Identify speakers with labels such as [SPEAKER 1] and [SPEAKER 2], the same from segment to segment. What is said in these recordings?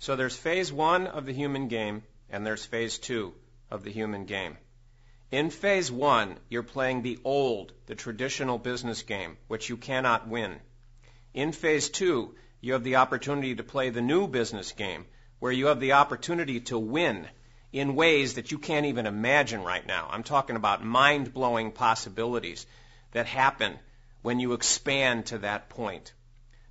[SPEAKER 1] So there's phase one of the human game, and there's phase two of the human game. In phase one, you're playing the traditional business game, which you cannot win. In phase two, you have the opportunity to play the new business game, where you have the opportunity to win in ways that you can't even imagine right now. I'm talking about mind-blowing possibilities that happen when you expand to that point.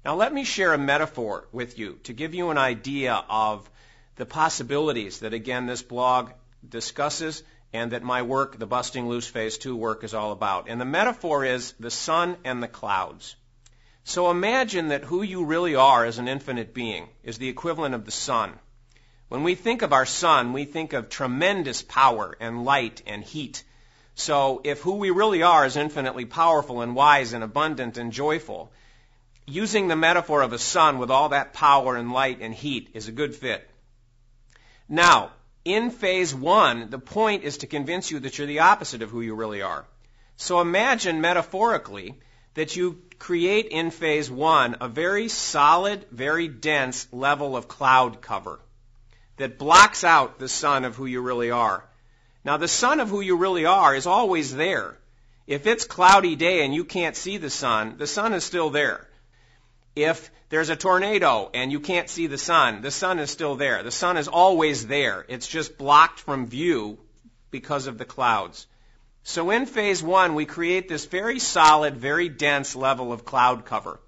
[SPEAKER 1] Now let me share a metaphor with you to give you an idea of the possibilities that, again, this blog discusses and that my work, the Busting Loose Phase 2 work, is all about. And the metaphor is the sun and the clouds. So imagine that who you really are as an infinite being is the equivalent of the sun. When we think of our sun, we think of tremendous power and light and heat. So if who we really are is infinitely powerful and wise and abundant and joyful, using the metaphor of a sun with all that power and light and heat is a good fit. Now, in phase one, the point is to convince you that you're the opposite of who you really are. So imagine metaphorically that you create in phase one a very solid, very dense level of cloud cover that blocks out the sun of who you really are. Now, the sun of who you really are is always there. If it's cloudy day and you can't see the sun is still there. If there's a tornado and you can't see the sun is still there. The sun is always there. It's just blocked from view because of the clouds. So in phase one, we create this very solid, very dense level of cloud cover.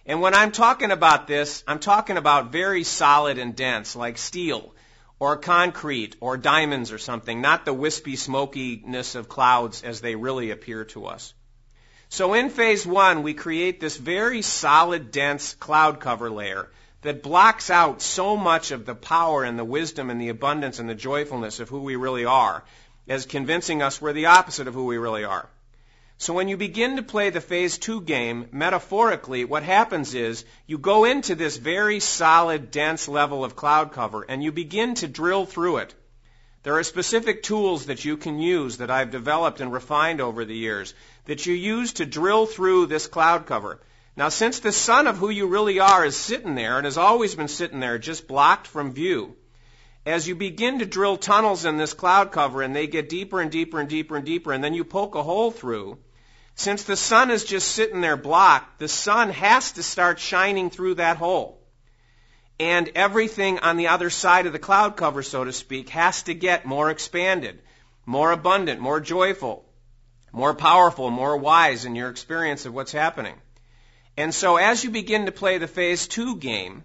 [SPEAKER 1] And when I'm talking about this, I'm talking about very solid and dense, like steel or concrete or diamonds or something, not the wispy smokiness of clouds as they really appear to us. So in phase one, we create this very solid, dense cloud cover layer that blocks out so much of the power and the wisdom and the abundance and the joyfulness of who we really are, as convincing us we're the opposite of who we really are. So when you begin to play the phase two game, metaphorically, what happens is you go into this very solid, dense level of cloud cover and you begin to drill through it. There are specific tools that you can use that I've developed and refined over the years that you use to drill through this cloud cover. Now, since the sun of who you really are is sitting there and has always been sitting there just blocked from view, as you begin to drill tunnels in this cloud cover and they get deeper and deeper and deeper and deeper and then you poke a hole through, since the sun is just sitting there blocked, the sun has to start shining through that hole. And everything on the other side of the cloud cover, so to speak, has to get more expanded, more abundant, more joyful, more powerful, more wise in your experience of what's happening. And so as you begin to play the phase two game,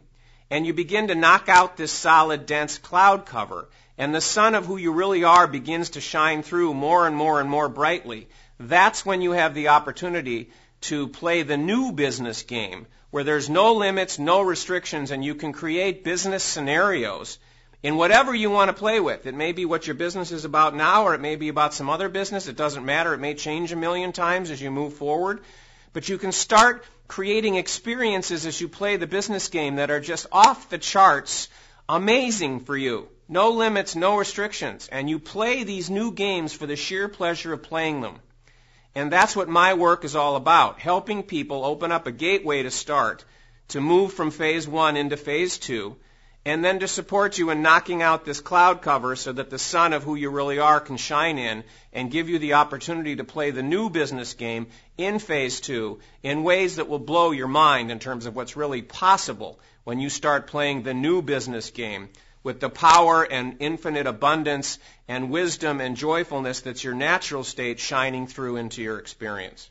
[SPEAKER 1] and you begin to knock out this solid, dense cloud cover, and the sun of who you really are begins to shine through more and more and more brightly, that's when you have the opportunity to play the new business game, where there's no limits, no restrictions, and you can create business scenarios in whatever you want to play with. It may be what your business is about now, or it may be about some other business. It doesn't matter. It may change a million times as you move forward. But you can start creating experiences as you play the business game that are just off the charts, amazing for you. No limits, no restrictions. And you play these new games for the sheer pleasure of playing them. And that's what my work is all about, helping people open up a gateway to start, to move from phase one into phase two, and then to support you in knocking out this cloud cover so that the sun of who you really are can shine in and give you the opportunity to play the new business game in phase two in ways that will blow your mind in terms of what's really possible when you start playing the new business game with the power and infinite abundance and wisdom and joyfulness that's your natural state shining through into your experience.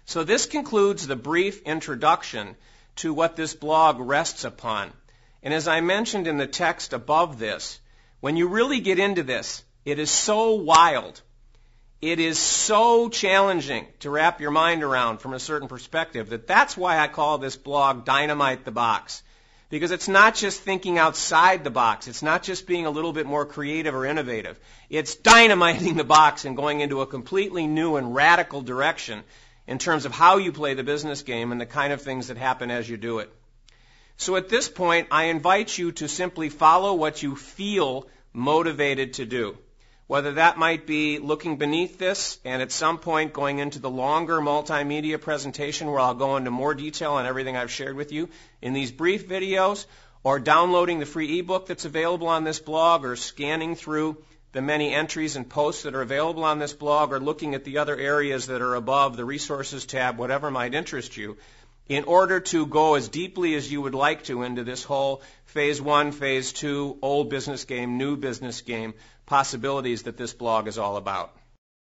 [SPEAKER 1] So this concludes the brief introduction to what this blog rests upon. And as I mentioned in the text above this, when you really get into this, it is so wild. It is so challenging to wrap your mind around from a certain perspective that's why I call this blog Dynamite the Box. Because it's not just thinking outside the box. It's not just being a little bit more creative or innovative. It's dynamiting the box and going into a completely new and radical direction in terms of how you play the business game and the kind of things that happen as you do it. So at this point, I invite you to simply follow what you feel motivated to do. Whether that might be looking beneath this and at some point going into the longer multimedia presentation where I'll go into more detail on everything I've shared with you in these brief videos, or downloading the free ebook that's available on this blog, or scanning through the many entries and posts that are available on this blog, or looking at the other areas that are above the resources tab, whatever might interest you, in order to go as deeply as you would like to into this whole phase 1, phase 2, old business game, new business game possibilities that this blog is all about.